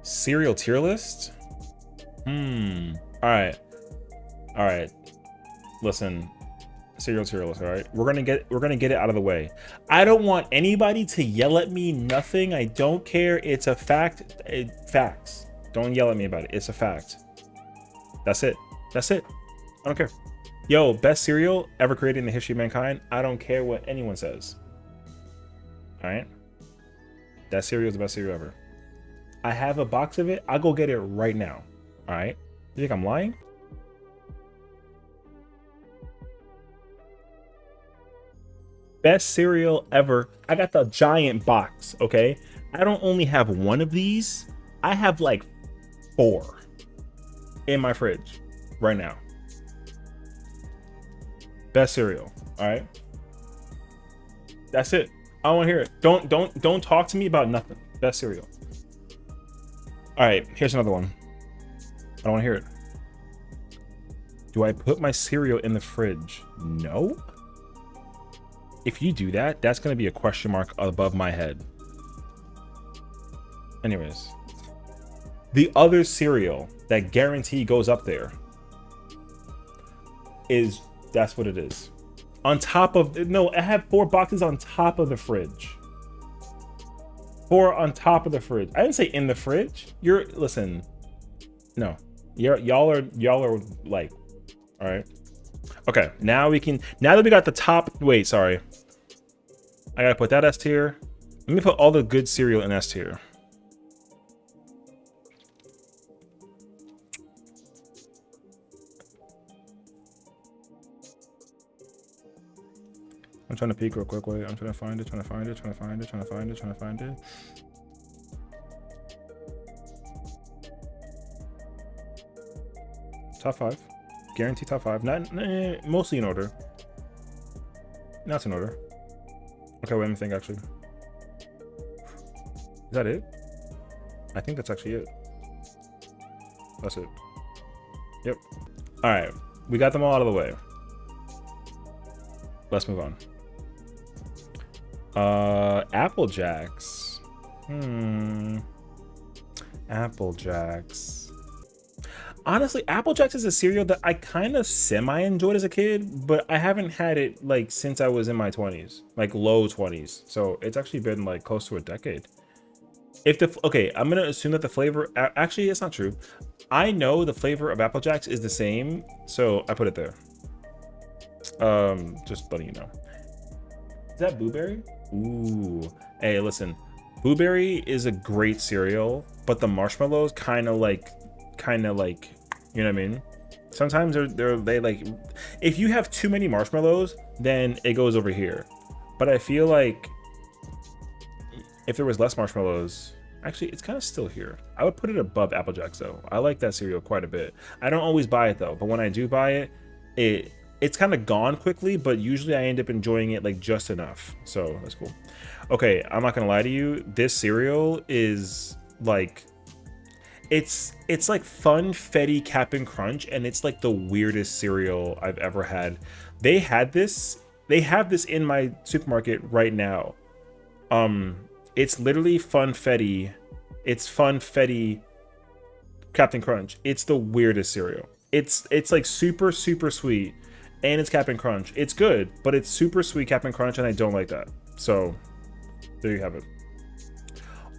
Cereal tier list. All right. All right. Listen. Cereal tier list. All right. We're gonna get it out of the way. I don't want anybody to yell at me. Nothing. I don't care. It's a fact. Facts. Don't yell at me about it. It's a fact. That's it. That's it. I don't care. Yo, best cereal ever created in the history of mankind. I don't care what anyone says. All right. That cereal is the best cereal ever. I have a box of it. I'll go get it right now. All right. You think I'm lying? Best cereal ever. I got the giant box. Okay. I don't only have one of these. I have like 4 in my fridge right now. Best cereal. All right. That's it. I don't want to hear it. Don't talk to me about nothing. Best cereal. All right, here's another one. I don't want to hear it. Do I put my cereal in the fridge? No. If you do that, that's going to be a question mark above my head. Anyways, the other cereal that guarantee goes up there is, that's what it is. On top of, no, I have 4 boxes on top of the fridge. 4 on top of the fridge. I didn't say in the fridge. Listen, no, y'all are like, all right. Okay, now that we got the top, wait, sorry. I gotta put that S tier. Let me put all the good cereal in S tier. I'm trying to peek real quick. Wait, I'm trying to find it. Top 5. Guarantee top 5. Not mostly in order. Not in order. Okay, wait, let me think actually. Is that it? I think that's actually it. That's it. Yep. All right. We got them all out of the way. Let's move on. Apple Jacks. Apple Jacks. Honestly, Apple Jacks is a cereal that I kind of semi-enjoyed as a kid, but I haven't had it like since I was in my 20s, like low 20s. So it's actually been like close to a decade. Okay, I'm gonna assume that the flavor, actually, it's not true. I know the flavor of Apple Jacks is the same, so I put it there. Just letting you know. Is that blueberry? Ooh. Hey, listen. Blueberry is a great cereal, but the marshmallows kind of like, you know what I mean? Sometimes they like, if you have too many marshmallows, then it goes over here. But I feel like if there was less marshmallows, actually, it's kind of still here. I would put it above Apple Jacks though. I like that cereal quite a bit. I don't always buy it though, but when I do buy it, it's kind of gone quickly, but usually I end up enjoying it like just enough. So that's cool. Okay, I'm not gonna lie to you. This cereal is like, it's like Funfetti Cap'n Crunch, and it's like the weirdest cereal I've ever had. They have this in my supermarket right now. It's literally Funfetti. It's Funfetti Cap'n Crunch. It's the weirdest cereal. It's like super sweet, and it's Cap'n Crunch. It's good, but it's super sweet Cap'n Crunch, and I don't like that. So there you have it.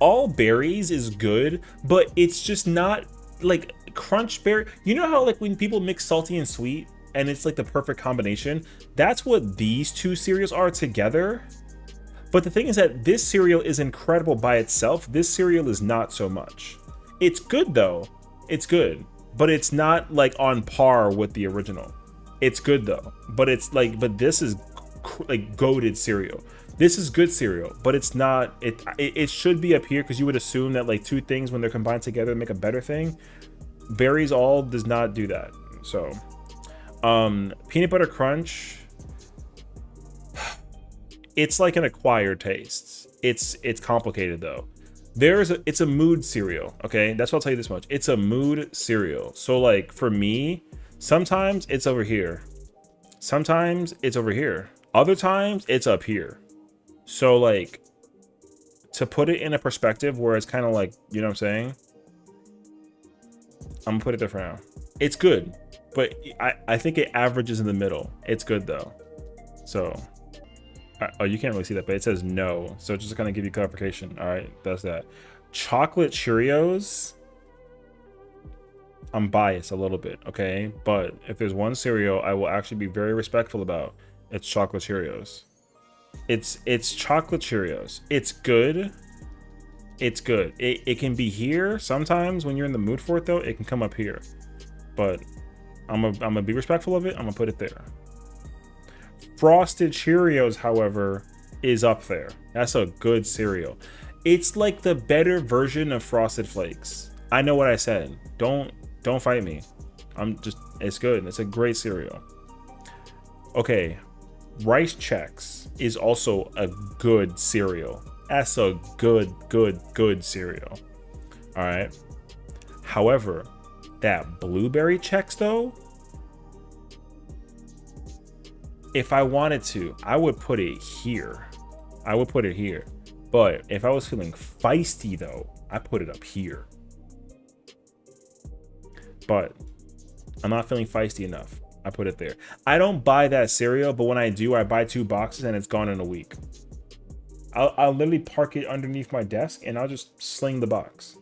All berries is good, but it's just not like Crunch Berry. You know how like when people mix salty and sweet and it's like the perfect combination? That's what these two cereals are together. But the thing is that this cereal is incredible by itself. This cereal is not so much. It's good though. It's good, but it's not like on par with the original. It's good though, but it's like, but this is like goated cereal. This is good cereal, but it's not. It should be up here because you would assume that like two things when they're combined together make a better thing. Berries all does not do that. So, peanut butter crunch. It's like an acquired taste. It's complicated though. It's a mood cereal. Okay, that's what I'll tell you this much. It's a mood cereal. So like for me, sometimes it's over here. Sometimes it's over here. Other times it's up here. So like to put it in a perspective where it's kind of like, you know what I'm saying? I'm gonna put it there for now. It's good, but I think it averages in the middle. It's good though. So, oh, you can't really see that, but it says no. So just to kind of give you clarification. All right, that's that. Chocolate Cheerios. I'm biased a little bit, okay? But if there's one cereal I will actually be very respectful about, it's Chocolate Cheerios. It's Chocolate Cheerios. It's good. It's good. It can be here sometimes when you're in the mood for it though. It can come up here, but I'm gonna be respectful of it. I'm gonna put it there. Frosted Cheerios, however, is up there. That's a good cereal. It's like the better version of Frosted Flakes. I know what I said. Don't fight me. It's good. It's a great cereal. Okay, Rice Chex is also a good cereal. That's a good cereal. All right. However, that Blueberry Chex though, if I wanted to, I would put it here. I would put it here. But if I was feeling feisty though, I put it up here. But I'm not feeling feisty enough. I put it there. I don't buy that cereal, but when I do, I buy 2 boxes and it's gone in a week. I'll literally park it underneath my desk and I'll just sling the box.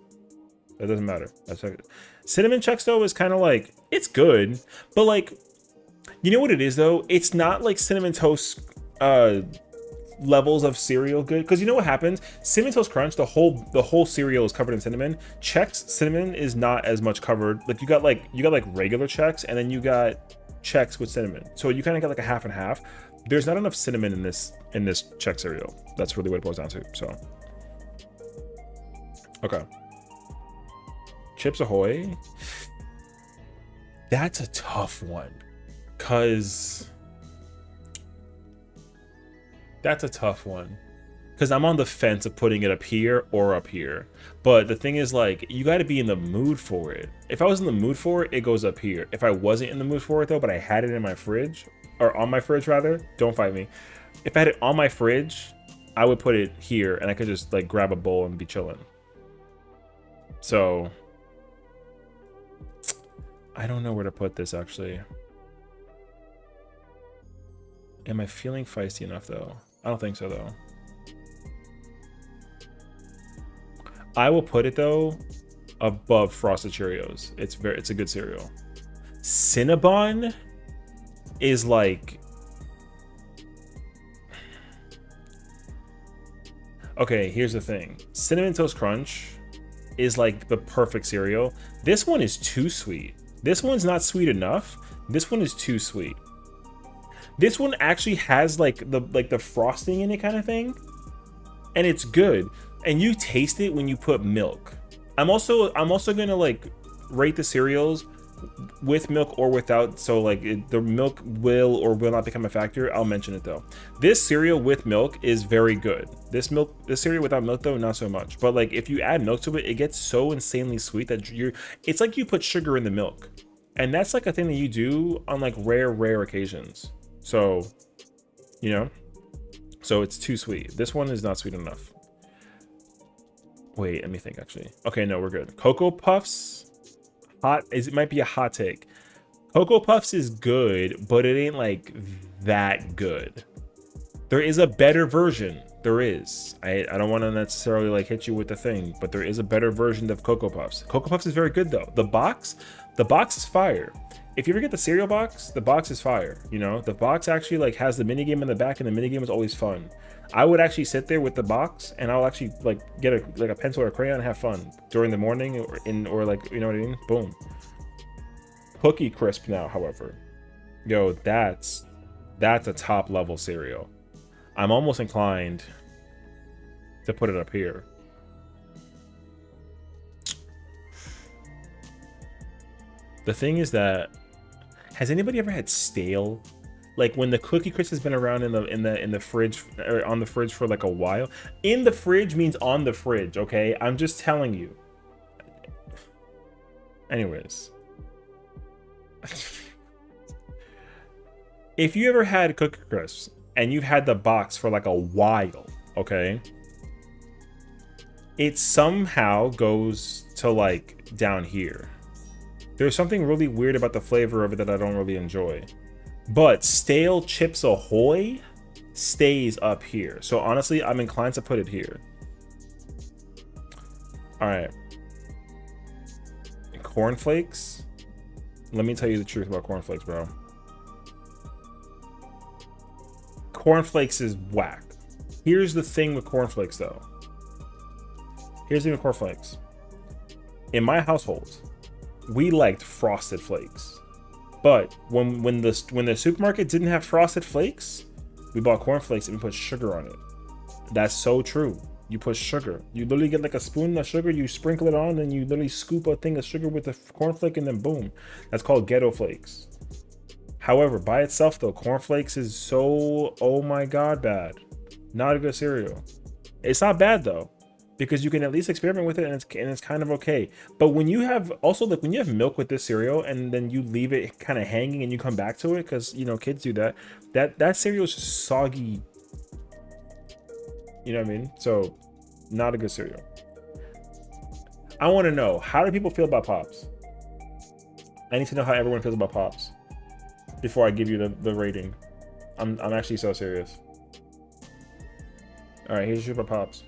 It doesn't matter. That's like, Cinnamon Chex though is kind of like, it's good, but like, you know what it is though? It's not like Cinnamon Toast levels of cereal good, because you know what happens? Cinnamon Toast Crunch, the whole cereal is covered in cinnamon. Chex cinnamon is not as much covered. Like you got like regular Chex, and then you got Chex with cinnamon. So you kind of got like a half and half. There's not enough cinnamon in this Chex cereal. That's really what it boils down to. So, okay. Chips Ahoy. That's a tough one, cause I'm on the fence of putting it up here or up here. But the thing is, like, you got to be in the mood for it. If I was in the mood for it, it goes up here. If I wasn't in the mood for it though, but I had it in my fridge, or on my fridge rather, don't fight me. If I had it on my fridge, I would put it here and I could just like grab a bowl and be chilling. So I don't know where to put this actually. Am I feeling feisty enough though? I don't think so though. I will put it though above Frosted Cheerios. It's a good cereal. Cinnabon is like, okay, here's the thing. Cinnamon Toast Crunch is like the perfect cereal. This one is too sweet. This one's not sweet enough. This one is too sweet. This one actually has like the frosting in it kind of thing, and it's good. And you taste it when you put milk. I'm also gonna like rate the cereals with milk or without. So like the milk will or will not become a factor. I'll mention it though. This cereal with milk is very good. This cereal without milk though, not so much. But like if you add milk to it, it gets so insanely sweet that it's like you put sugar in the milk, and that's like a thing that you do on like rare occasions. So, you know, so it's too sweet. This one is not sweet enough. Wait, let me think actually. Okay, no, we're good. Cocoa Puffs, it might be a hot take. Cocoa Puffs is good, but it ain't like that good. There is a better version. There is. I don't want to necessarily like hit you with the thing, but there is a better version of Cocoa Puffs. Cocoa Puffs is very good though. The box is fire. If you ever get the cereal box, the box is fire. You know, the box actually like has the mini game in the back, and the mini game is always fun. I would actually sit there with the box, and I'll actually like get a pencil or a crayon and have fun during the morning or like, you know what I mean? Boom. Cookie Crisp now, however, yo, that's a top level cereal. I'm almost inclined to put it up here. The thing is that, has anybody ever had stale? Like when the Cookie Crisp has been around in the fridge, or on the fridge for like a while. In the fridge means on the fridge, okay? I'm just telling you. Anyways. If you ever had Cookie Crisps and you've had the box for like a while, okay? It somehow goes to like down here. There's something really weird about the flavor of it that I don't really enjoy. But stale Chips Ahoy stays up here. So honestly, I'm inclined to put it here. All right. Cornflakes. Let me tell you the truth about cornflakes, bro. Cornflakes is whack. Here's the thing with cornflakes, though. Here's the thing with cornflakes. In my household, we liked Frosted Flakes. But when the supermarket didn't have Frosted Flakes, we bought cornflakes and we put sugar on it. That's so true. You put sugar. You literally get like a spoon of sugar, you sprinkle it on, and you literally scoop a thing of sugar with the cornflake, and then boom. That's called ghetto flakes. However, by itself though, cornflakes is so, oh my god, bad. Not a good cereal. It's not bad though, because you can at least experiment with it, and it's kind of okay. But when you have, also like when you have milk with this cereal and then you leave it kind of hanging and you come back to it, because you know kids do that, that cereal is just soggy. You know what I mean? So not a good cereal. I want to know, how do people feel about Pops? I need to know how everyone feels about Pops before I give you the rating. I'm actually so serious. All right, here's the truth about Pops.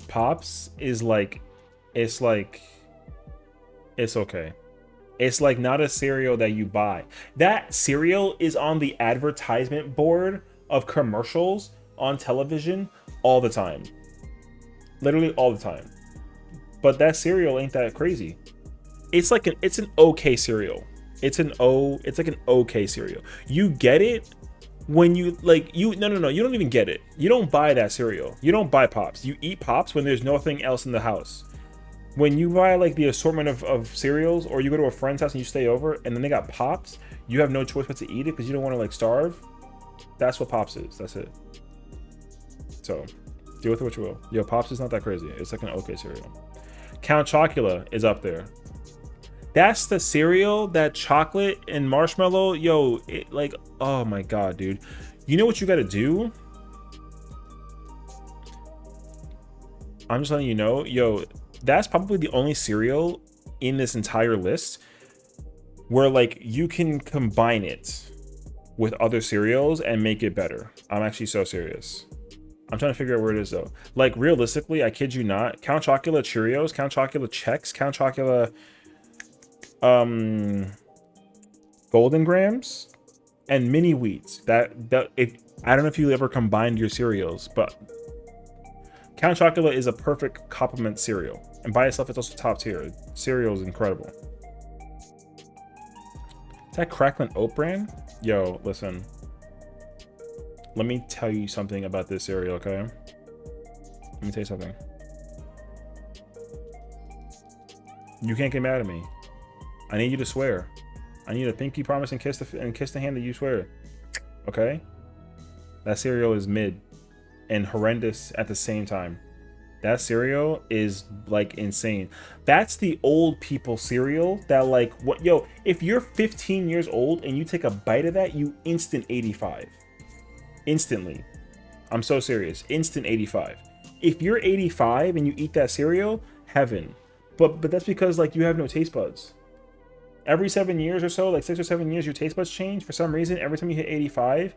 Pops is like, it's okay. It's like not a cereal that you buy. That cereal is on the advertisement board of commercials on television all the time. Literally all the time. But that cereal ain't that crazy. It's like it's an okay cereal. It's like an okay cereal. You get it when you like you no, you don't even get it. You don't buy that cereal. You don't buy Pops. You eat Pops when there's nothing else in the house. When you buy like the assortment of cereals, or you go to a friend's house and you stay over and then they got Pops, you have no choice but to eat it because you don't want to like starve. That's what Pops is. That's it. So deal with it what you will. Yo, Pops is not that crazy. It's like an okay cereal. Count Chocula is up there. That's the cereal that chocolate and marshmallow, yo, it like, oh my god, dude. You know what you gotta do? I'm just letting you know, yo, that's probably the only cereal in this entire list where like you can combine it with other cereals and make it better. I'm actually so serious. I'm trying to figure out where it is though. Like realistically, I kid you not, Count Chocula Cheerios, Count Chocula Chex, Count Chocula Golden Grams, and Mini Wheats. That if I don't know if you ever combined your cereals, but Count Chocula is a perfect complement cereal, and by itself it's also top tier. Cereal is incredible. Is that Cracklin Oat Bran? Yo, listen. Let me tell you something about this cereal, okay? Let me tell you something. You can't get mad at me. I need you to swear. I need a pinky promise and kiss the hand that you swear. Okay? That cereal is mid and horrendous at the same time. That cereal is like insane. That's the old people cereal that like what, yo, if you're 15 years old and you take a bite of that, you instant 85. Instantly. I'm so serious. Instant 85. If you're 85 and you eat that cereal, heaven. But that's because like you have no taste buds. Every 7 years or so, like 6 or 7 years, your taste buds change. For some reason, every time you hit 85,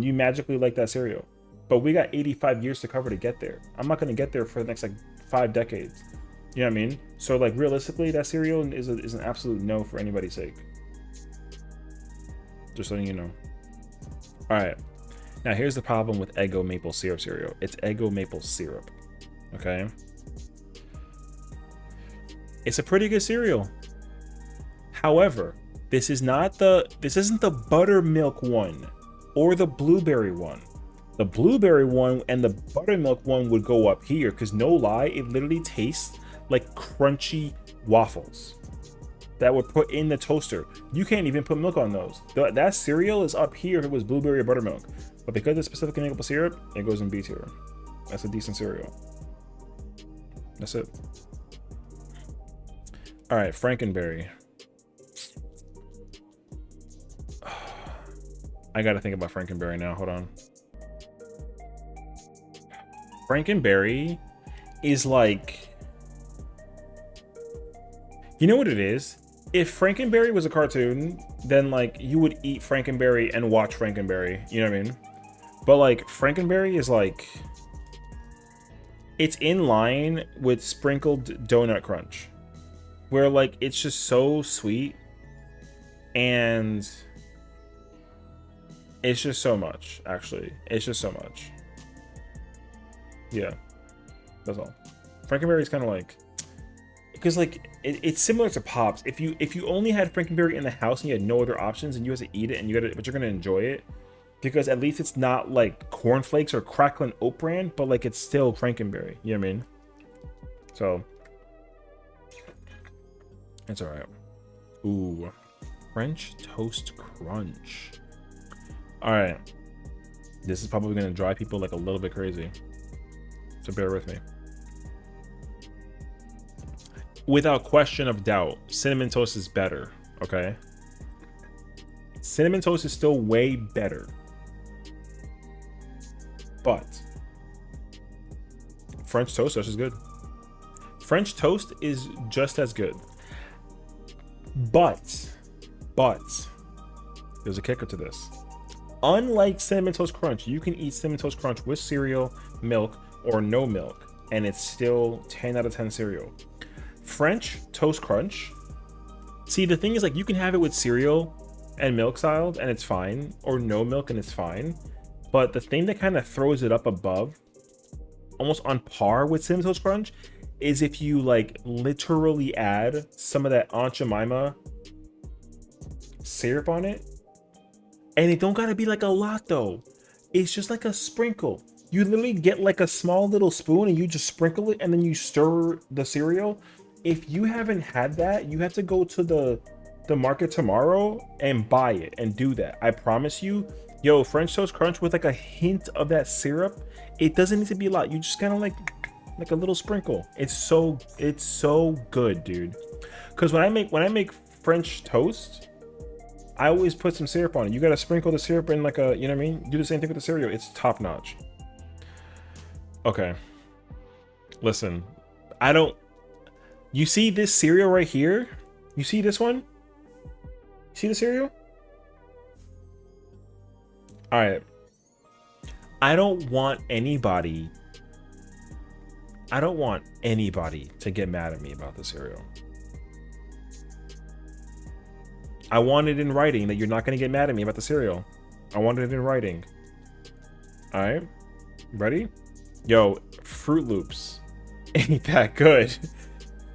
you magically like that cereal. But we got 85 years to cover to get there. I'm not going to get there for the next like 5 decades. You know what I mean? So like realistically, that cereal is an absolute no for anybody's sake. Just letting you know. All right. Now here's the problem with Eggo maple syrup cereal. It's Eggo maple syrup. Okay. It's a pretty good cereal. However, this isn't the buttermilk one or the blueberry one. The blueberry one and the buttermilk one would go up here because no lie, it literally tastes like crunchy waffles that were put in the toaster. You can't even put milk on those. That cereal is up here if it was blueberry or buttermilk. But because it's specifically maple syrup, it goes in B tier. That's a decent cereal. That's it. All right, Frankenberry. I gotta think about Frankenberry now. Hold on. Frankenberry is like You know what it is? If Frankenberry was a cartoon, then like you would eat Frankenberry and watch Frankenberry. You know what I mean? But like Frankenberry is like, it's in line with sprinkled donut crunch, where like it's just so sweet and it's just so much. Actually, it's just so much. Yeah, that's all. Frankenberry is kind of like, because like it's similar to Pops. If you only had Frankenberry in the house and you had no other options and you had to eat it and but you're gonna enjoy it, because at least it's not like cornflakes or crackling oat bran, but like it's still Frankenberry. You know what I mean? So it's all right. Ooh, French toast crunch. All right, this is probably gonna drive people like a little bit crazy, so bear with me. Without question of doubt, cinnamon toast is better. Okay, cinnamon toast is still way better, but French toast is good. French toast is just as good, but there's a kicker to this. Unlike Cinnamon Toast Crunch, you can eat Cinnamon Toast Crunch with cereal, milk, or no milk, and it's still 10 out of 10 cereal. French Toast Crunch, see, the thing is, like, you can have it with cereal and milk styled, and it's fine, or no milk, and it's fine. But the thing that kind of throws it up above, almost on par with Cinnamon Toast Crunch, is if you, like, literally add some of that Aunt Jemima syrup on it. And it don't gotta be like a lot though. It's just like a sprinkle. You literally get like a small little spoon and you just sprinkle it and then you stir the cereal. If you haven't had that, you have to go to the market tomorrow and buy it and do that. I promise you. Yo, French Toast Crunch with like a hint of that syrup. It doesn't need to be a lot. You just kind of like a little sprinkle. It's so good, dude. Because when I make French toast, I always put some syrup on it. You gotta sprinkle the syrup in like a, you know what I mean? Do the same thing with the cereal. It's top notch. Okay. Listen, you see this cereal right here? You see this one? See the cereal? All right. I don't want anybody to get mad at me about the cereal. I want it in writing that you're not going to get mad at me about the cereal. I want it in writing. All right. Ready? Yo, Fruit Loops ain't that good.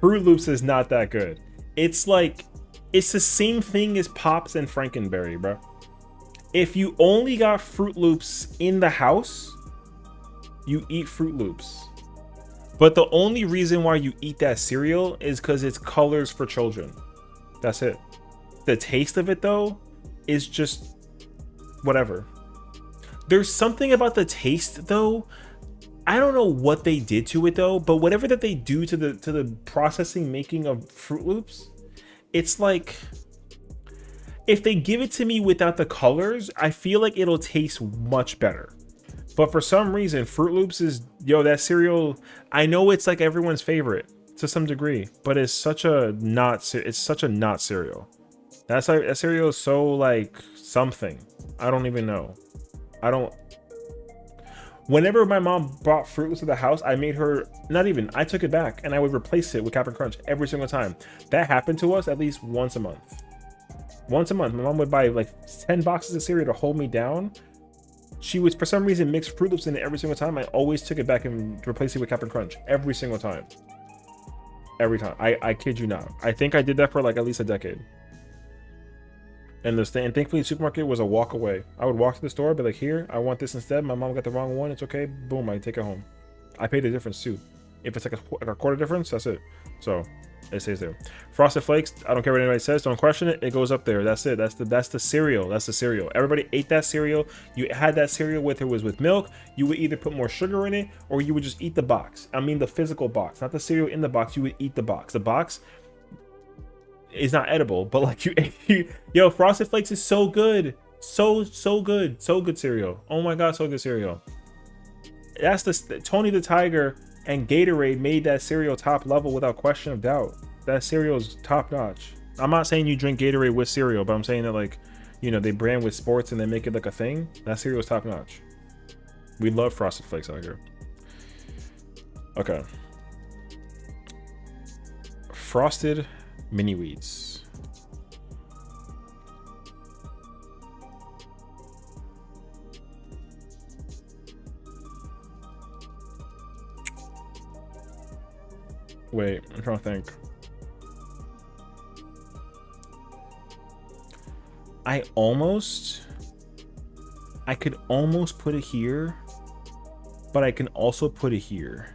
Fruit Loops is not that good. It's like, it's the same thing as Pops and Frankenberry, bro. If you only got Fruit Loops in the house, you eat Fruit Loops. But the only reason why you eat that cereal is because it's colors for children. That's it. The taste of it though is just whatever. There's something about the taste though. I don't know what they did to it though, but whatever that they do to the processing making of Fruit Loops, it's like, if they give it to me without the colors, I feel like it'll taste much better. But for some reason, Fruit Loops is, yo, that cereal, I know it's like everyone's favorite to some degree, but it's such a not cereal. That's like, that cereal is so like something. I don't even know. Whenever my mom brought Fruit Loops to the house, I made her, I took it back and I would replace it with Cap'n Crunch every single time. That happened to us at least once a month. Once a month, my mom would buy like 10 boxes of cereal to hold me down. She would, for some reason, mix Fruit Loops in it every single time. I always took it back and replaced it with Cap'n Crunch every single time. Every time. I kid you not. I think I did that for like at least a decade. And thankfully the supermarket was a walk away. I would walk to the store, be like, here, I want this instead. My mom got the wrong one. It's okay. Boom, I take it home. I pay the difference too. If it's like a quarter difference, that's it. So it stays there. Frosted Flakes, I don't care what anybody says. Don't question it. It goes up there. That's it. That's the cereal. That's the cereal. Everybody ate that cereal. You had that cereal with it was with milk. You would either put more sugar in it or you would just eat the box. I mean the physical box, not the cereal in the box. You would eat the box. The box is not edible, but like yo, Frosted Flakes is so good. So good. So good cereal. Oh my god, so good cereal. That's Tony the Tiger and Gatorade made that cereal top level without question of doubt. that cereal is top notch. I'm not saying you drink Gatorade with cereal, but I'm saying that like, you know, they brand with sports and they make it like a thing. That cereal is top notch. We love Frosted Flakes out here. Okay. Frosted mini wheats. Wait, I'm trying to think. I could almost put it here, but I can also put it here.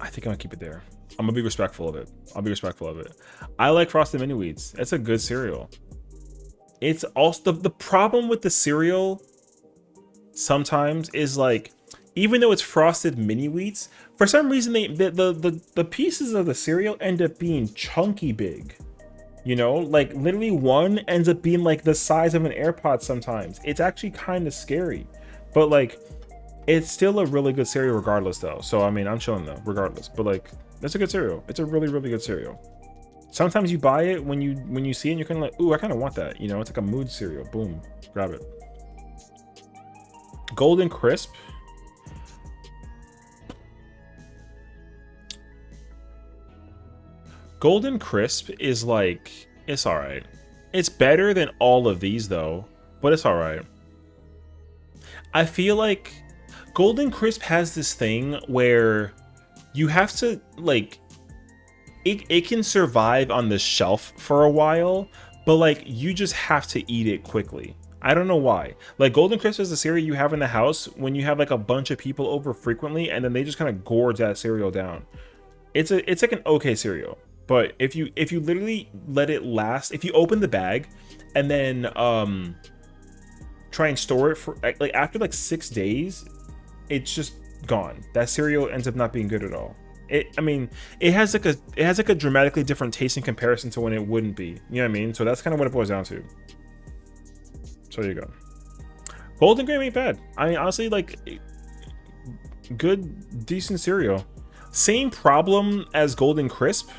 I think I'm gonna keep it there. I'm gonna be respectful of it. I'll be respectful of it. I like Frosted Mini Wheats. It's a good cereal. It's also the problem with the cereal sometimes is like, even though it's Frosted Mini Wheats, for some reason the pieces of the cereal end up being chunky big. You know, like literally one ends up being like the size of an AirPod sometimes. It's actually kind of scary. But like, it's still a really good cereal regardless though. So I mean, I'm chilling though, regardless. But like, it's a good cereal. It's a really, really good cereal. Sometimes you buy it when you see it and you're kind of like, ooh, I kind of want that. You know, it's like a mood cereal. Boom, grab it. Golden Crisp. Golden Crisp is like, it's all right. It's better than all of these though, but it's all right. I feel like Golden Crisp has this thing where you have to like, it can survive on the shelf for a while, but like you just have to eat it quickly. I don't know why. Like Golden Crisp is the cereal you have in the house when you have like a bunch of people over frequently, and then they just kind of gorge that cereal down. It's like an okay cereal. But if you literally let it last, if you open the bag and then try and store it for like after like 6 days, it's just gone. That cereal ends up not being good at all. I mean, it has like a dramatically different taste in comparison to when it wouldn't be. You know what I mean? So that's kind of what it boils down to. So there you go. Golden Graham ain't bad. I mean, honestly, like good, decent cereal. Same problem as Golden Crisp.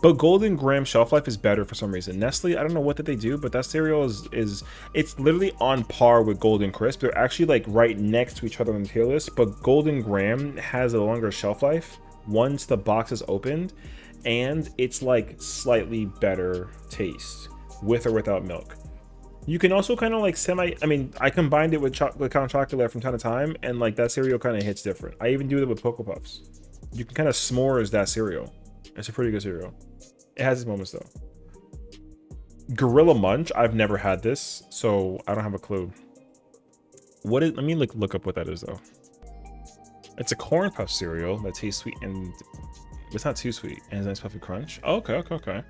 But Golden Graham shelf life is better for some reason. Nestle, I don't know what that they do, but that cereal is it's literally on par with Golden Crisp. They're actually like right next to each other on the tier list, but Golden Graham has a longer shelf life once the box is opened, and it's like slightly better taste with or without milk. You can also kind of like I combined it with Count Chocula from time to time, and like that cereal kind of hits different. I even do it with Cocoa Puffs. You can kind of s'mores that cereal. It's a pretty good cereal. It has its moments though. Gorilla Munch, I've never had this, so I don't have a clue. What is? Let me look up what that is though. It's a corn puff cereal that tastes sweet and it's not too sweet, and has a nice puffy crunch. Oh, okay.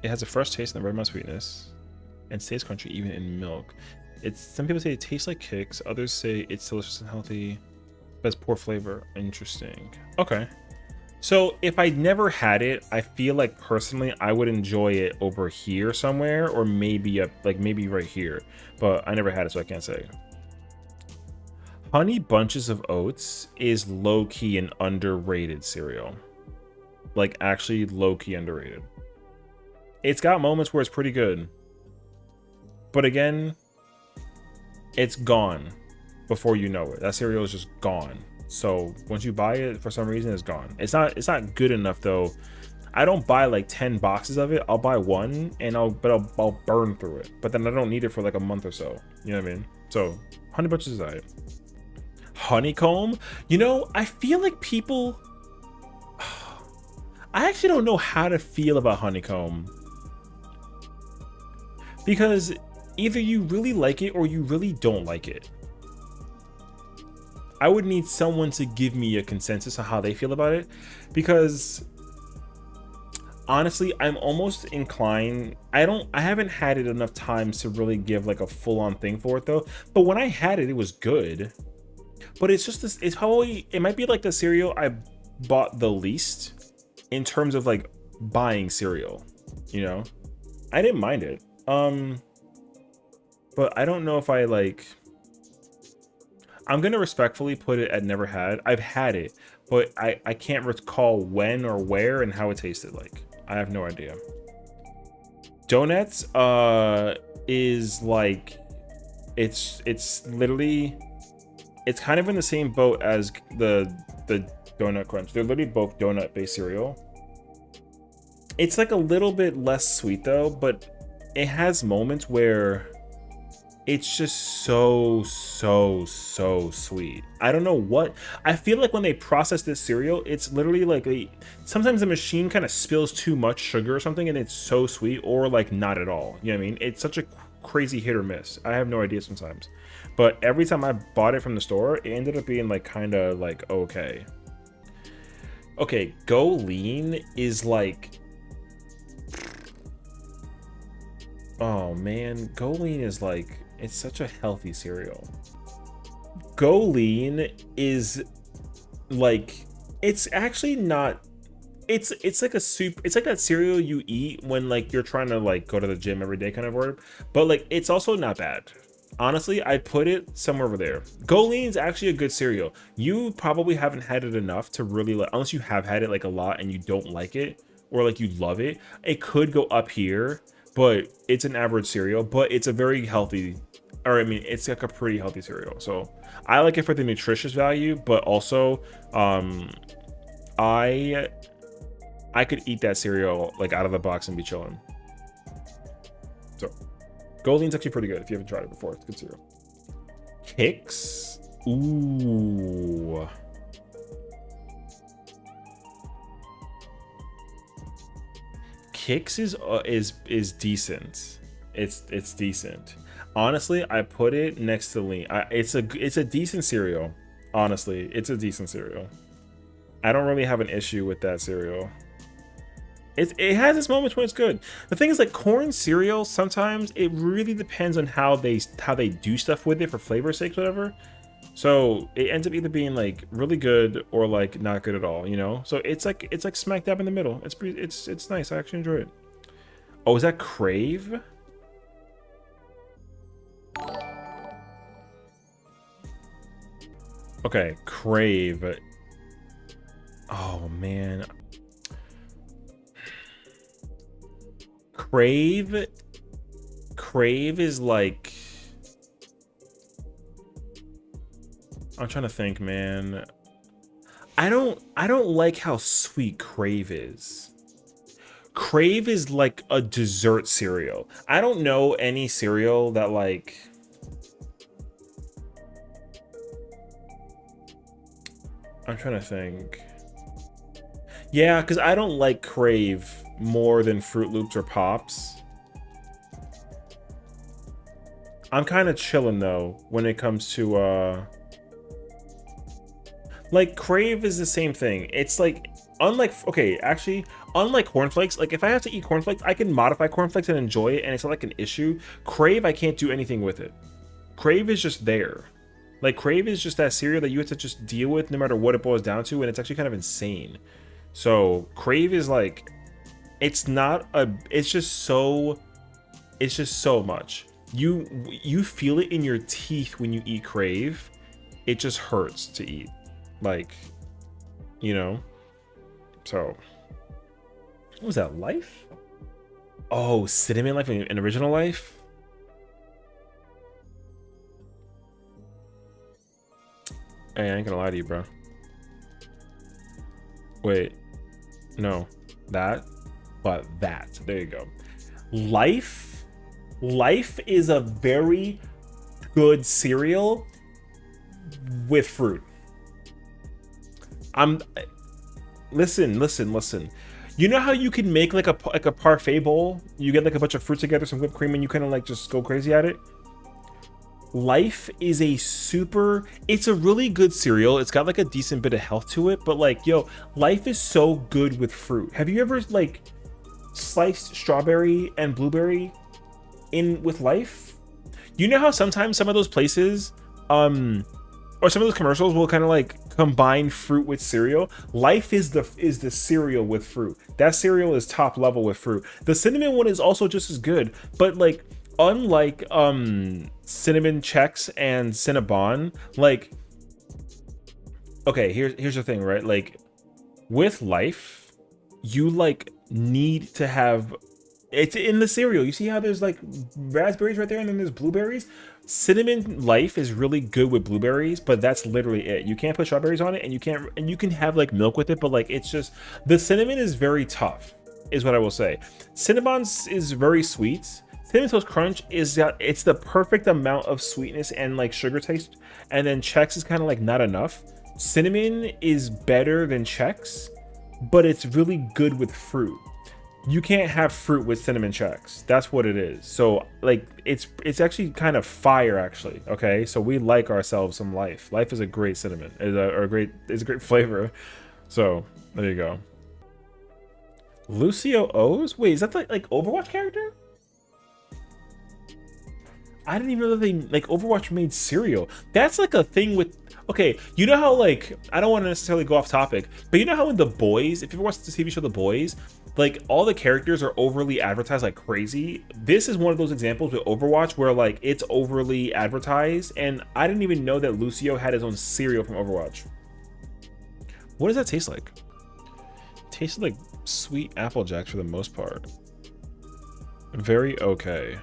It has a fresh taste and a red mouth sweetness, and stays crunchy even in milk. Some people say it tastes like Kix, others say it's delicious and healthy, but it's poor flavor. Interesting. Okay. So if I'd never had it, I feel like personally I would enjoy it over here somewhere, or maybe maybe right here, but I never had it, so I can't say. Honey Bunches of Oats is low-key an underrated cereal. Like actually low-key underrated. It's got moments where it's pretty good, but again, it's gone before you know it. That cereal is just gone. So once you buy it, for some reason, it's gone. It's not good enough though. I don't buy like 10 boxes of it. I'll buy one and I'll burn through it. But then I don't need it for like a month or so. You know what I mean? So Honey Bunches is alright. Honeycomb. You know, I feel like people. I actually don't know how to feel about Honeycomb, because either you really like it or you really don't like it. I would need someone to give me a consensus on how they feel about it, because honestly, I'm almost inclined. I haven't had it enough times to really give like a full-on thing for it though. But when I had it, it was good. But it's just this. It's probably, it might be like the cereal I bought the least in terms of like buying cereal. You know, I didn't mind it. But I don't know if I I'm gonna respectfully put it at never had. I've had it, but I can't recall when or where and how it tasted like. I have no idea. Donuts is like, it's literally, it's kind of in the same boat as the Donut Crunch. They're literally both donut based cereal. It's like a little bit less sweet though, but it has moments where it's just so sweet. I don't know what, I feel like when they process this cereal, it's literally like sometimes the machine kind of spills too much sugar or something and it's so sweet, or like not at all. You know what I mean? It's such a crazy hit or miss. I have no idea sometimes, but every time I bought it from the store, it ended up being like kind of like okay. Go Lean is like, oh man, Go Lean is like, it's such a healthy cereal. Go Lean is like, it's actually not, it's like a soup, it's like that cereal you eat when like you're trying to like go to the gym every day kind of word, but like it's also not bad. Honestly, I'd put it somewhere over there. Go Lean's actually a good cereal. You probably haven't had it enough to really like, unless you have had it like a lot and you don't like it, or like you love it, it could go up here, but it's an average cereal, but it's a very healthy, or I mean, it's like a pretty healthy cereal. So I like it for the nutritious value, but also I could eat that cereal like out of the box and be chilling. So Go Lean's actually pretty good if you haven't tried it before. It's a good cereal. Kix, ooh. Kix is decent. It's decent. Honestly, I put it next to Lean. It's a decent cereal. Honestly, it's a decent cereal. I don't really have an issue with that cereal. It has its moments when it's good. The thing is, like corn cereal, sometimes it really depends on how they do stuff with it for flavor's sake, whatever. So it ends up either being like really good or like not good at all, you know. So it's like smack dab in the middle. It's nice. I actually enjoy it. Oh, is that Crave? Okay, Crave. Oh man. Crave is like, I'm trying to think, man. I don't like how sweet Crave is. Crave is like a dessert cereal. I don't know any cereal that like, I'm trying to think. Yeah, because I don't like Crave more than Fruit Loops or Pops. I'm kind of chilling though when it comes to like Crave is the same thing. It's like, unlike, okay, actually, unlike cornflakes, like if I have to eat cornflakes, I can modify cornflakes and enjoy it and it's not like an issue. Crave, I can't do anything with it. Crave is just there. Like Crave is just that cereal that you have to just deal with no matter what it boils down to, and it's actually kind of insane. So Crave is like, it's not a, it's just so much. You feel it in your teeth when you eat Crave. It just hurts to eat, like, you know. So what was that, Life? Oh, Cinnamon Life and Original Life. Hey, I ain't gonna lie to you, bro. Wait, no, that, but that. There you go. Life is a very good cereal with fruit. Listen. You know how you can make like a parfait bowl? You get like a bunch of fruit together, some whipped cream, and you kind of like just go crazy at it. Life is it's a really good cereal. It's got like a decent bit of health to it, but like, yo, Life is so good with fruit. Have you ever like sliced strawberry and blueberry in with Life? You know how sometimes some of those places, or some of those commercials will kind of like combine fruit with cereal? Life is the cereal with fruit. That cereal is top level with fruit. The cinnamon one is also just as good, but like, unlike Cinnamon Chex and Cinnabon, like, okay, here's the thing, right? Like, with life, you like need to have, it's in the cereal. You see how there's like raspberries right there, and then there's blueberries. Cinnamon Life is really good with blueberries, but that's literally it. You can't put strawberries on it, and you can have like milk with it, but like it's just, the cinnamon is very tough, is what I will say. Cinnabons is very sweet. Cinnamon Toast Crunch it's the perfect amount of sweetness and like sugar taste, and then Chex is kind of like not enough. Cinnamon is better than Chex, but it's really good with fruit. You can't have fruit with Cinnamon Chex. That's what it is. So like it's actually kind of fire actually. Okay, so we like ourselves some Life. Life is a great cinnamon. Is a great flavor. So there you go. Lucio O's? Wait, is that like Overwatch character? I didn't even know that they like Overwatch made cereal. That's like a thing with, okay, you know how like, I don't want to necessarily go off topic, but you know how in The Boys, if you ever watched the TV show The Boys, like all the characters are overly advertised like crazy. This is one of those examples with Overwatch where like it's overly advertised, and I didn't even know that Lucio had his own cereal from Overwatch. What does that taste like? It tastes like sweet Apple Jacks for the most part. Very okay.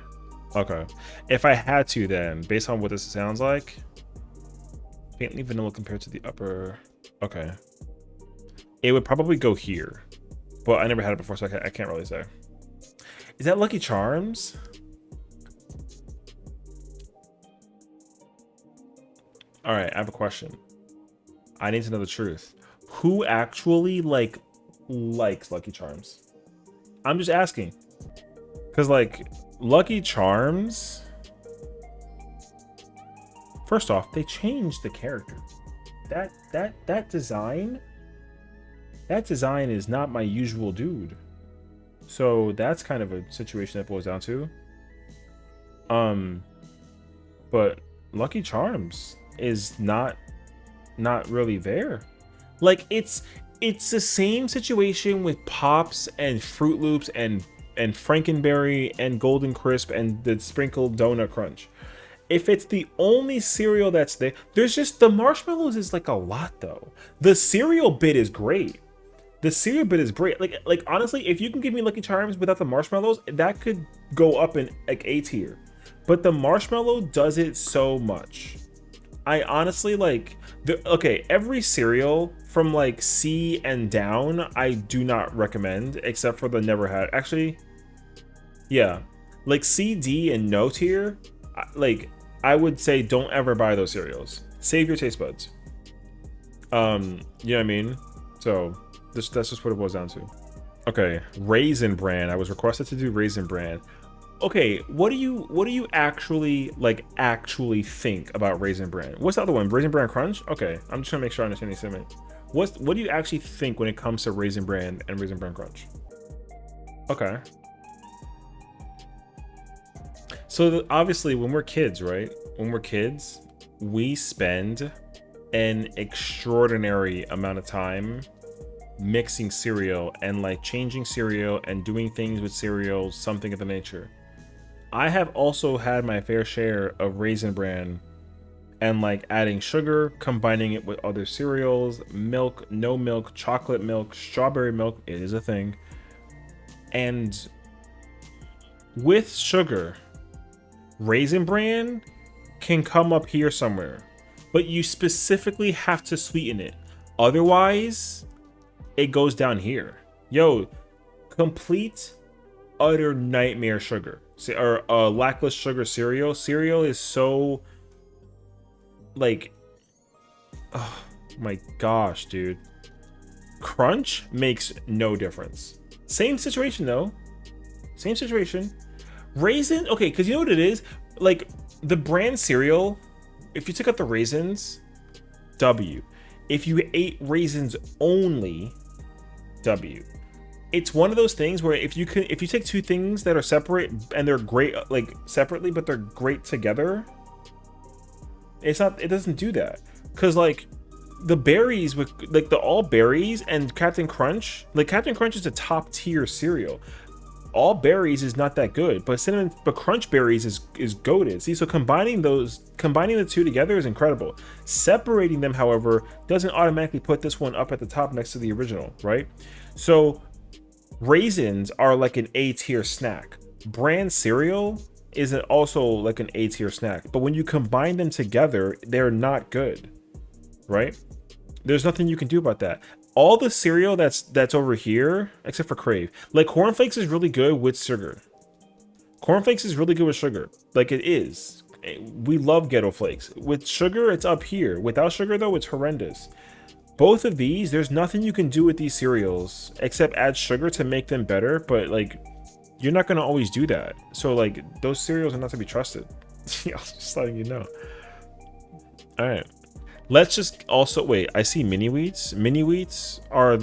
Okay. If I had to then, based on what this sounds like, faintly vanilla compared to the upper. Okay. It would probably go here. But I never had it before, so I can't really say. Is that Lucky Charms? All right, I have a question. I need to know the truth. Who actually likes Lucky Charms? I'm just asking. Because like Lucky Charms, first off, they changed the character. That design is not my usual dude. So that's kind of a situation that boils down to. But Lucky Charms is not really there. Like it's the same situation with Pops and Fruit Loops and Frankenberry and Golden Crisp and the sprinkled donut crunch. If it's the only cereal that's there, there's just the marshmallows is like a lot though. The cereal bit is great. The cereal bit is great. Like honestly, if you can give me Lucky Charms without the marshmallows, that could go up in like A tier. But the marshmallow does it so much. I honestly like okay, every cereal from like C and down, I do not recommend, except for the Never Had. Actually, yeah, like C, D, and no tier, like I would say don't ever buy those cereals. Save your taste buds. You know what I mean? So that's just what it boils down to. Okay, Raisin Bran. I was requested to do Raisin Bran. Okay, what do you actually think about Raisin Bran? What's the other one? Raisin Bran Crunch? Okay, I'm just gonna make sure I understand the statement. What do you actually think when it comes to Raisin Bran and Raisin Bran Crunch? Okay. So obviously when we're kids, right? When we're kids, we spend an extraordinary amount of time mixing cereal and like changing cereal and doing things with cereal, something of the nature. I have also had my fair share of Raisin Bran and like adding sugar, combining it with other cereals, milk, no milk, chocolate milk, strawberry milk, it is a thing. And with sugar, Raisin Bran can come up here somewhere, but you specifically have to sweeten it. Otherwise, it goes down here. Yo, complete utter nightmare sugar or lackluster sugar cereal. Cereal is so like, oh my gosh, dude. Crunch makes no difference. Same situation though. Same situation. Raisin, okay, because you know what it is? Like the brand cereal, if you took out the raisins, W. If you ate raisins only, W. It's one of those things where if you take two things that are separate and they're great like separately, but they're great together, it doesn't do that. Because like the berries with like the all berries and Captain Crunch, like Captain Crunch is a top tier cereal. all berries is not that good, but cinnamon, but crunch berries is goated. See, so combining the two together is incredible. Separating them, however, doesn't automatically put this one up at the top next to the original, right? So raisins are like an A tier snack. Bran cereal is also like an A tier snack, but when you combine them together, they're not good, right? There's nothing you can do about that. All the cereal that's over here, except for Crave, like cornflakes is really good with sugar. Cornflakes is really good with sugar, like it is. We love ghetto flakes. With sugar, it's up here. Without sugar, though, it's horrendous. Both of these, there's nothing you can do with these cereals except add sugar to make them better, but like you're not gonna always do that. So like those cereals are not to be trusted. I'm just letting you know. All right. Let's just also wait. I see mini wheats. Mini wheats are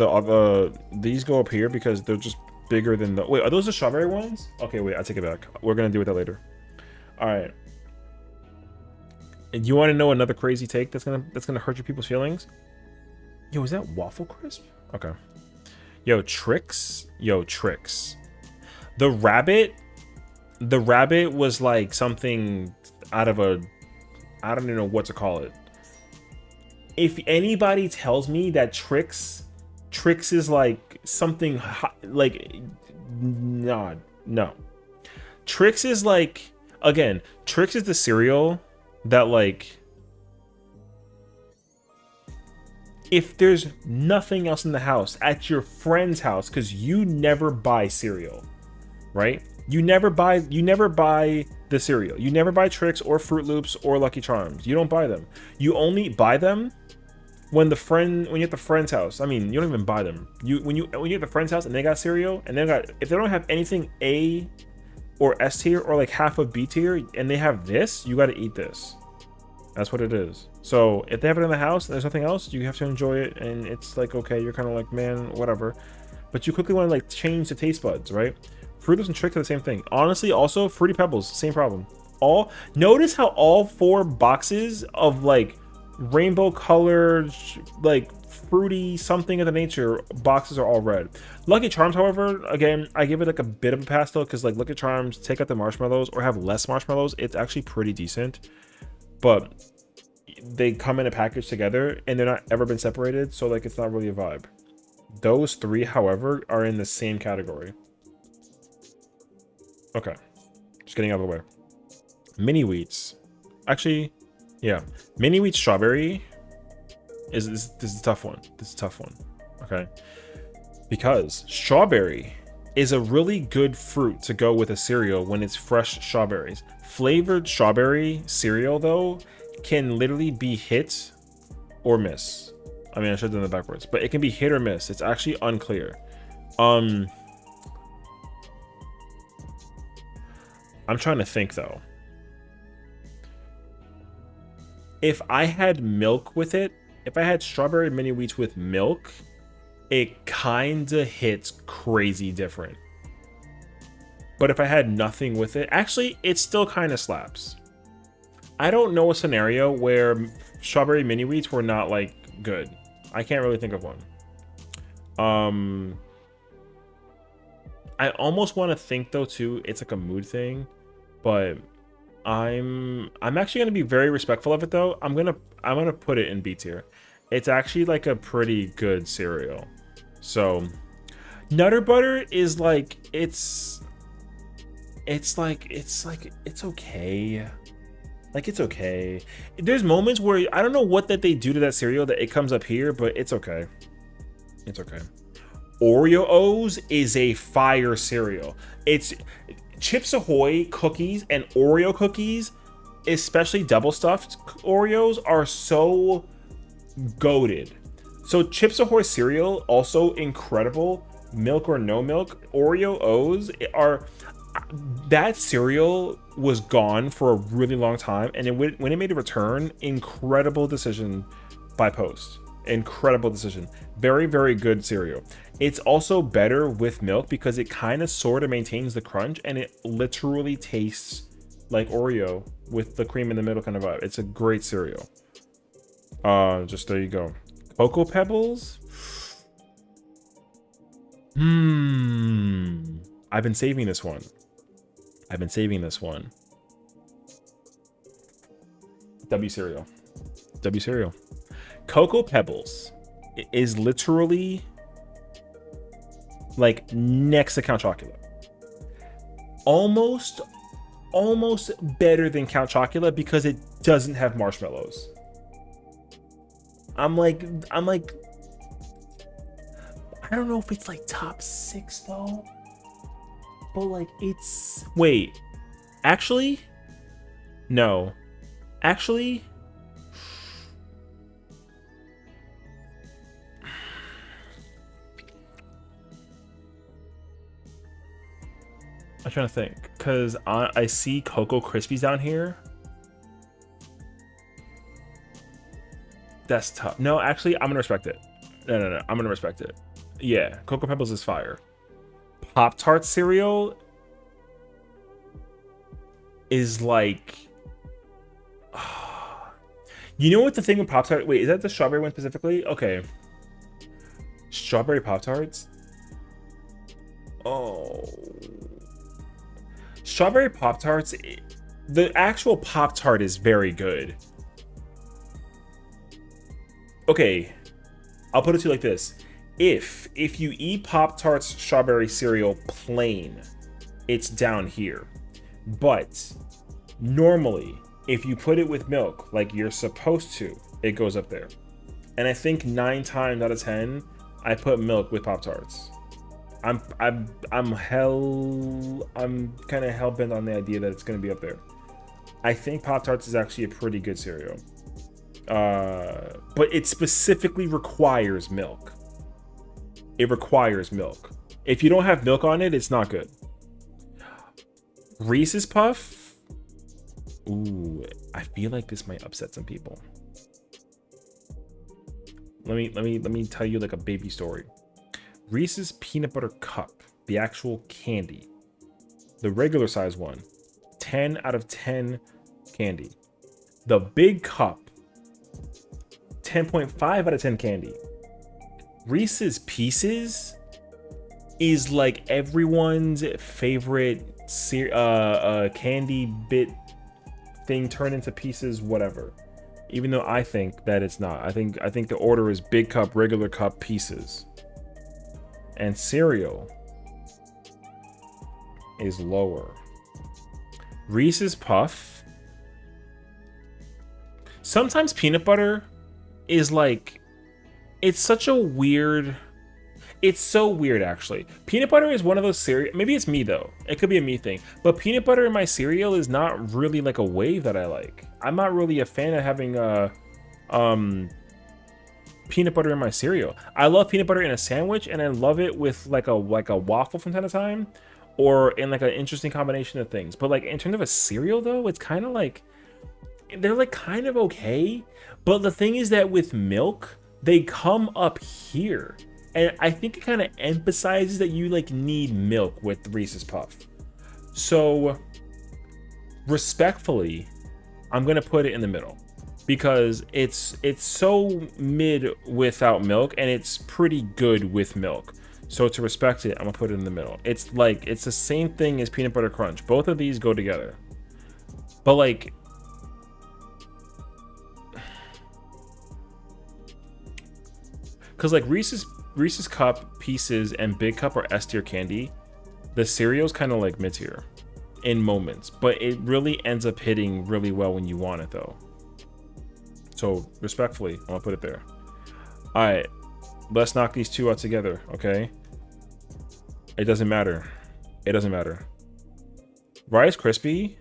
these go up here because they're just bigger than the. Wait, are those the strawberry ones? Okay, wait. I take it back. We're gonna deal with that later. All right. And you want to know another crazy take that's gonna hurt your people's feelings? Yo, is that waffle crisp? Okay. Yo, Trix. Yo, Trix. The rabbit was like something out of a. I don't even know what to call it. If anybody tells me that Trix is like something like no. Trix is like, again, Trix is the cereal that like if there's nothing else in the house at your friend's house, because you never buy cereal, right? You never buy the cereal. You never buy Trix or Fruit Loops or Lucky Charms. You don't buy them. You only buy them when you're at the friend's house. I mean, you don't even buy them. When you're at the friend's house and they got cereal and if they don't have anything A or S tier or like half of B tier and they have this, you got to eat this. That's what it is. So if they have it in the house and there's nothing else, you have to enjoy it, and it's like, okay, you're kind of like, man, whatever. But you quickly want to like change the taste buds, right? Fruit Loops and Trix are the same thing. Honestly, also Fruity Pebbles, same problem. Notice how all 4 boxes of like rainbow colored, like fruity something of the nature boxes are all red. Lucky Charms, however, again, I give it like a bit of a pass though, because like Lucky Charms, take out the marshmallows or have less marshmallows, it's actually pretty decent. But they come in a package together and they're not ever been separated, so like it's not really a vibe. Those 3, however, are in the same category. Okay, just getting out of the way. Mini wheats, actually, yeah, mini wheat strawberry is this is a tough one. This is a tough one. Okay, because strawberry is a really good fruit to go with a cereal when it's fresh strawberries. Flavored strawberry cereal though can literally be hit or miss. I mean, I should have done it backwards, but it can be hit or miss. It's actually unclear. I'm trying to think though. If I had milk with it, if I had strawberry mini wheats with milk, it kinda hits crazy different. But if I had nothing with it, actually, it still kind of slaps. I don't know a scenario where strawberry mini wheats were not like good. I can't really think of one. I almost want to think though too, it's like a mood thing, but I'm actually gonna be very respectful of it though. I'm gonna put it in B tier. It's actually like a pretty good cereal. So Nutter Butter is like it's okay. Like it's okay. There's moments where I don't know what that they do to that cereal that it comes up here, but it's okay. It's okay. Oreo O's is a fire cereal. It's Chips Ahoy cookies and Oreo cookies, especially double stuffed Oreos, are so goated. So Chips Ahoy cereal, also incredible. Milk or no milk, Oreo O's are. That cereal was gone for a really long time, and when it made a return, incredible decision by Post. Incredible decision. Very, very good cereal. It's also better with milk because it kind of sort of maintains the crunch, and it literally tastes like Oreo with the cream in the middle kind of vibe. It's a great cereal. Just there you go. Cocoa Pebbles. I've been saving this one. I've been saving this one. W cereal. W cereal. Cocoa Pebbles is literally like next to Count Chocula. Almost better than Count Chocula because it doesn't have marshmallows. I'm like, I don't know if it's like top 6 though, but like it's, wait, actually, no, actually, I'm trying to think, because I see Cocoa Krispies down here. That's tough. No, actually, I'm gonna respect it. No, I'm gonna respect it. Yeah, Cocoa Pebbles is fire. Pop-Tart cereal is like, you know what the thing with Pop-Tart? Wait, is that the strawberry one specifically? Okay. Strawberry Pop-Tarts. Oh. Strawberry Pop-Tarts, the actual Pop-Tart is very good. Okay, I'll put it to you like this. If you eat Pop-Tarts strawberry cereal plain, it's down here. But normally, if you put it with milk, like you're supposed to, it goes up there. And I think 9 times out of 10, I put milk with Pop-Tarts. I'm kind of hell-bent on the idea that it's going to be up there. I think Pop-Tarts is actually a pretty good cereal. But it specifically requires milk. It requires milk. If you don't have milk on it, it's not good. Reese's Puff. Ooh, I feel like this might upset some people. Let me tell you like a baby story. Reese's Peanut Butter Cup, the actual candy, the regular size one, 10 out of 10 candy. The big cup, 10.5 out of 10 candy. Reese's Pieces is like everyone's favorite candy bit thing turned into pieces, whatever. Even though I think that it's not. I think the order is big cup, regular cup, pieces. And cereal is lower. Reese's Puff. Sometimes peanut butter is like, it's such a weird, it's so weird actually. Peanut butter is one of those cereal, maybe it's me though, it could be a me thing, but peanut butter in my cereal is not really like a wave that I like. I'm not really a fan of having peanut butter in my cereal. I love peanut butter in a sandwich, and I love it with like a waffle from time to time, or in like an interesting combination of things. But like in terms of a cereal though, it's kind of like, they're like kind of okay. But the thing is that with milk, they come up here, and I think it kind of emphasizes that you like need milk with Reese's Puff. So respectfully, I'm gonna put it in the middle, because it's so mid without milk, and it's pretty good with milk. So to respect it, I'm gonna put it in the middle. It's like, it's the same thing as peanut butter crunch. Both of these go together. But like, because like Reese's Cup, Pieces, and Big Cup are S tier candy. The cereal's kind of like mid tier in moments, but it really ends up hitting really well when you want it though. So respectfully, I'm gonna put it there. All right, let's knock these two out together, okay? It doesn't matter. It doesn't matter. Rice Krispie.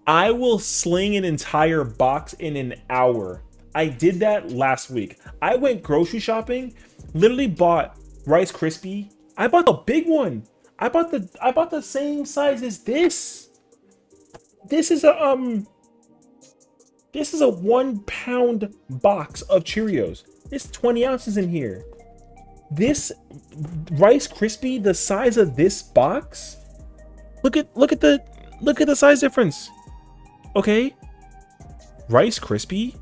I will sling an entire box in an hour. I did that last week. I went grocery shopping, literally bought Rice Krispie. I bought the big one. I bought the same size as this. This is a 1 pound box of Cheerios. There's 20 ounces in here. This Rice Krispie, the size of this box. Look at the size difference. Okay. Rice Krispie,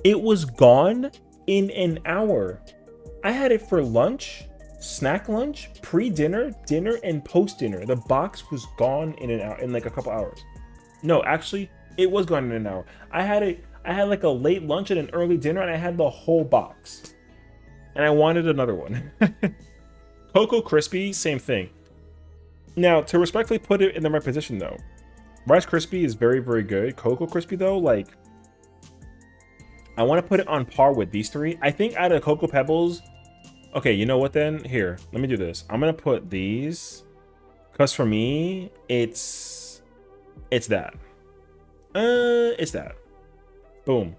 it was gone in an hour. I had it for lunch snack lunch, pre-dinner, dinner, and post-dinner. The box was gone in an hour, in like a couple hours. No, actually, it was gone in an hour. I had like a late lunch and an early dinner, and I had the whole box. And I wanted another one. Cocoa Crispy, same thing. Now, to respectfully put it in the right position, though, Rice Krispie is very, very good. Cocoa Crispy, though, like, I want to put it on par with these three. I think out of Cocoa Pebbles, okay, you know what then? Here, let me do this. I'm going to put these, because for me, it's that. It's that. Boom.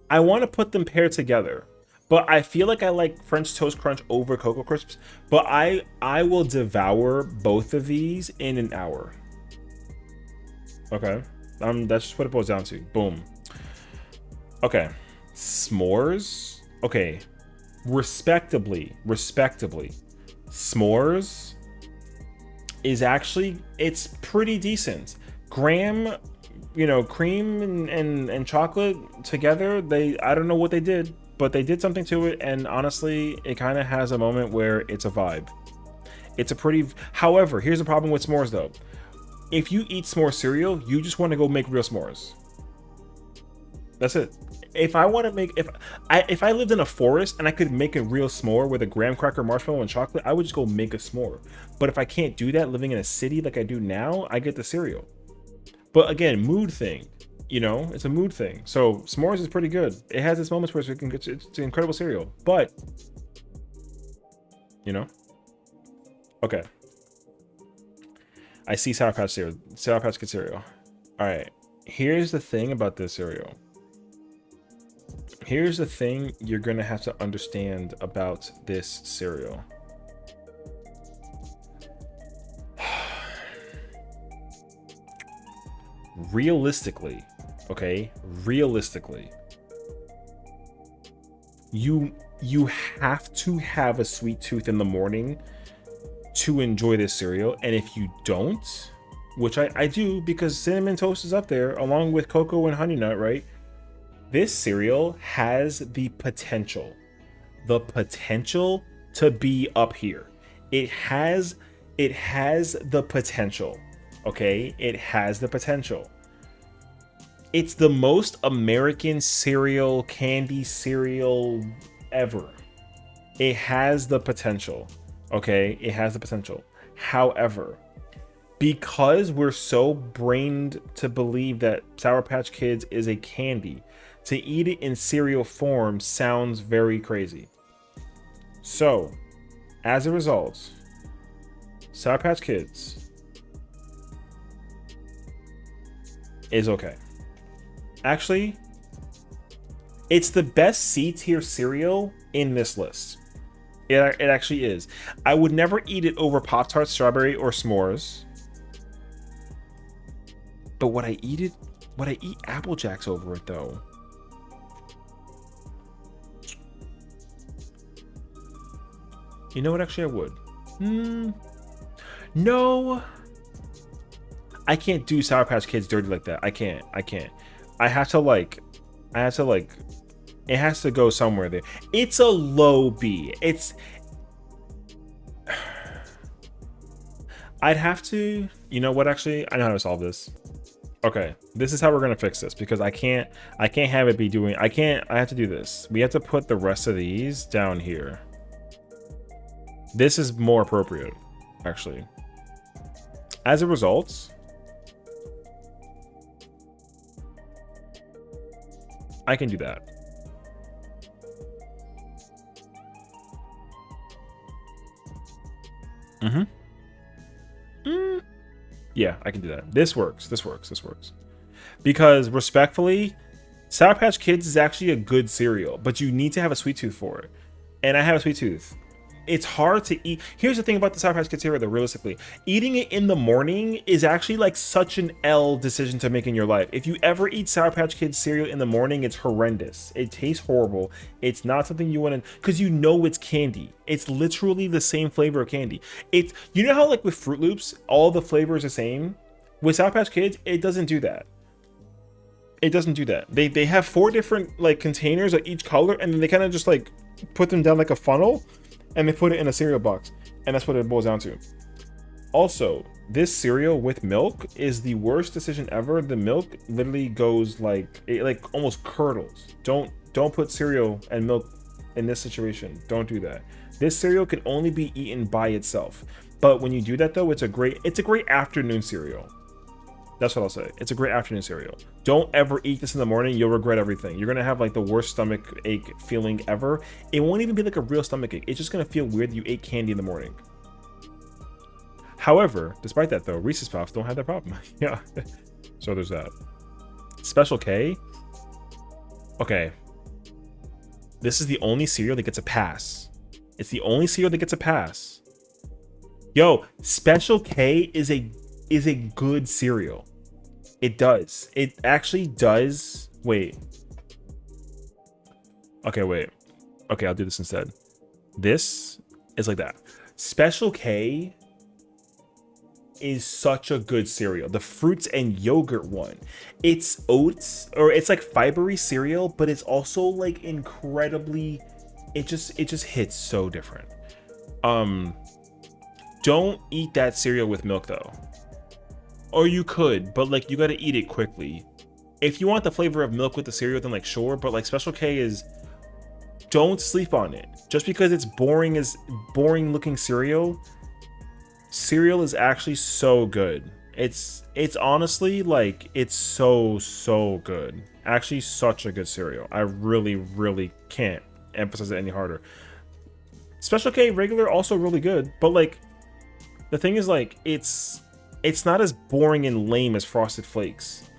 I want to put them paired together. But I feel like I like French Toast Crunch over Cocoa Crisps. But I will devour both of these in an hour. Okay. That's just what it boils down to. Boom. Okay. S'mores. Okay. Respectably. S'mores is actually, it's pretty decent. Graham, you know, cream and chocolate together, I don't know what they did, but they did something to it, and honestly, it kind of has a moment where it's a vibe. It's a pretty... However, here's the problem with s'mores, though. If you eat s'more cereal, you just want to go make real s'mores. That's it. If I want to make... If I lived in a forest and I could make a real s'more with a graham cracker, marshmallow, and chocolate, I would just go make a s'more. But if I can't do that living in a city like I do now, I get the cereal. But again, mood thing. You know, it's a mood thing. So s'mores is pretty good. It has its moments where it's an incredible cereal. But, you know, okay. I see Sour Patch cereal. Sour Patch Kid cereal. All right. Here's the thing about this cereal. Here's the thing you're gonna have to understand about this cereal. Realistically, okay, realistically, you have to have a sweet tooth in the morning to enjoy this cereal. And if you don't, which I do, because Cinnamon Toast is up there along with Cocoa and Honey Nut, right? This cereal has the potential to be up here. It has the potential. Okay, it has the potential. It's the most American cereal, candy cereal ever. It has the potential. Okay, it has the potential. However, because we're so brained to believe that Sour Patch Kids is a candy, to eat it in cereal form sounds very crazy. So, as a result, Sour Patch Kids is okay. Actually, it's the best C-tier cereal in this list. It actually is. I would never eat it over Pop-Tarts, strawberry, or s'mores. But would I eat Apple Jacks over it, though? You know what? Actually, I would. No. I can't do Sour Patch Kids dirty like that. I can't. I have to like, it has to go somewhere there. It's a low B. I'd have to, you know what, actually, I know how to solve this. Okay, this is how we're gonna fix this, because I can't have it be doing, I have to do this. We have to put the rest of these down here. This is more appropriate, actually. As a result, I can do that. Yeah, I can do that. This works. Because respectfully, Sour Patch Kids is actually a good cereal, but you need to have a sweet tooth for it. And I have a sweet tooth. It's hard to eat. Here's the thing about the Sour Patch Kids cereal, though, realistically. Eating it in the morning is actually like such an L decision to make in your life. If you ever eat Sour Patch Kids cereal in the morning, it's horrendous. It tastes horrible. It's not something you want to, because you know it's candy. It's literally the same flavor of candy. It's, you know how like with Fruit Loops, all the flavors are the same? With Sour Patch Kids, it doesn't do that. It doesn't do that. They have 4 different like containers of each color, and then they kind of just like put them down like a funnel. and they put it in a cereal box, and that's what it boils down to. Also, this cereal with milk is the worst decision ever. The milk literally goes like it like almost curdles. Don't put cereal and milk in this situation. Don't do that. This cereal can only be eaten by itself. But when you do that though, it's a great afternoon cereal. That's what I'll say. It's a great afternoon cereal. Don't ever eat this in the morning. You'll regret everything. You're gonna have like the worst stomach ache feeling ever. It won't even be like a real stomach ache. It's just gonna feel weird that you ate candy in the morning. However, despite that though, Reese's Puffs don't have that problem. Yeah. So there's that. Special K. Okay. This is the only cereal that gets a pass. It's the only cereal that gets a pass. Yo, Special K is a good cereal. It does. It actually does. Wait. Okay, wait. Okay, I'll do this instead. This is like that. Special K is such a good cereal. The fruits and yogurt one. It's oats, or it's like fibery cereal, but it's also like incredibly, it just hits so different. Don't eat that cereal with milk though. Or you could, but like you gotta eat it quickly. If you want the flavor of milk with the cereal, then like sure, but like Special K is, don't sleep on it. Just because it's boring looking cereal is actually so good. It's honestly like, it's so good. Actually such a good cereal. I really can't emphasize it any harder. Special K regular also really good, but like the thing is like it's not as boring and lame as Frosted Flakes.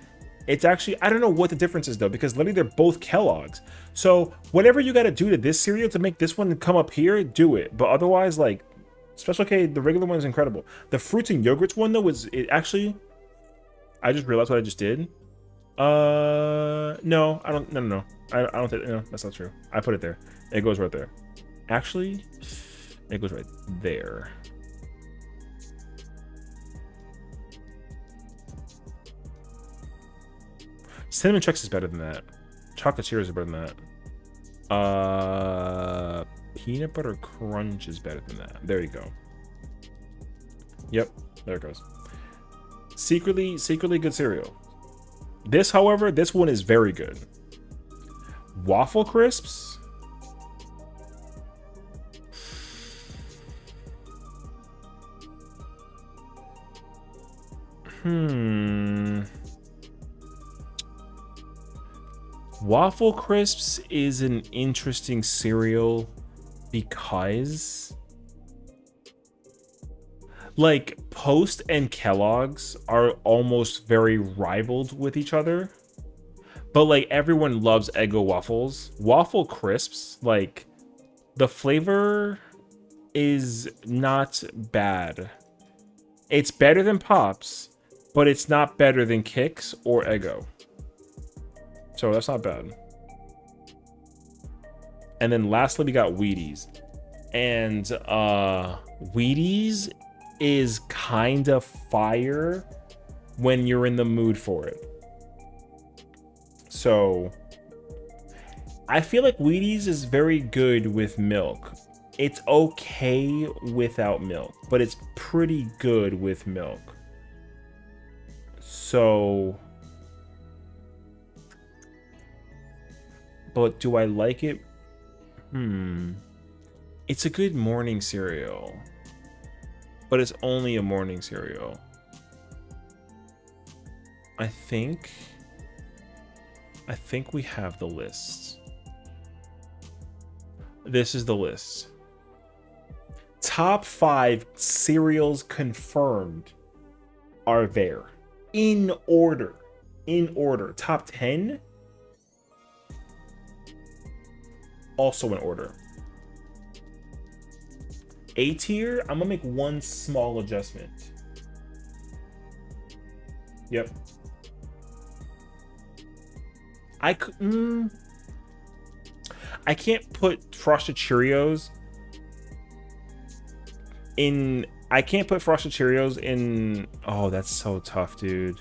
It's actually, I don't know what the difference is though, because literally they're both Kellogg's. So whatever you got to do to this cereal to make this one come up here, do it. But otherwise, like Special K, the regular one is incredible. The fruits and yogurts one though is it actually. I just realized what I just did. No, I don't. No. I don't think. No, that's not true. I put it there. It goes right there. Actually, it goes right there. Cinnamon Chex is better than that. Chocolate Cheerios is better than that. Peanut Butter Crunch is better than that. There you go. Yep, there it goes. Secretly good cereal. This, however, this one is very good. Waffle Crisps. Waffle Crisps is an interesting cereal because like Post and Kellogg's are almost very rivaled with each other, but like everyone loves Eggo waffles. Waffle Crisps, like the flavor is not bad. It's better than Pops, but it's not better than Kix or Eggo. So that's not bad. And then lastly, we got Wheaties. And Wheaties is kind of fire when you're in the mood for it. So I feel like Wheaties is very good with milk. It's okay without milk, but it's pretty good with milk. So, but do I like it? It's a good morning cereal, but it's only a morning cereal. I think we have the list. This is the list. Top 5 cereals confirmed are there. In order. Top 10. Also in order. A tier, I'm gonna make one small adjustment. Yep. I can't put Frosted Cheerios in. I can't put Frosted Cheerios in. Oh, that's so tough, dude.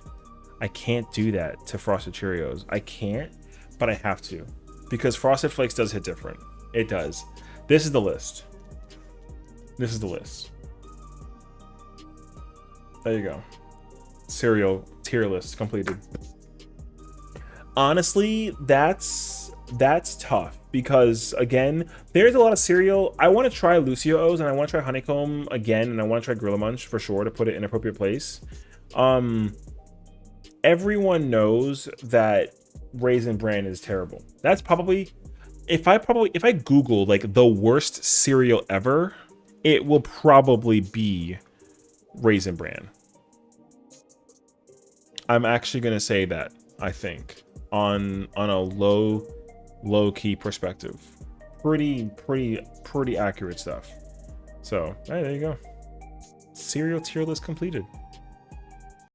I can't do that to Frosted Cheerios. I can't, but I have to. Because Frosted Flakes does hit different. It does. This is the list. This is the list. There you go. Cereal tier list completed. Honestly, that's tough because again, there's a lot of cereal. I want to try Lucio O's and I want to try Honeycomb again, and I want to try Gorilla Munch for sure to put it in appropriate place. Everyone knows that Raisin Bran is terrible. That's probably if I Google like the worst cereal ever, it will probably be Raisin Bran. I'm actually gonna say that, I think, on a low key perspective. Pretty accurate stuff. So, hey, there you go. Cereal tier list completed.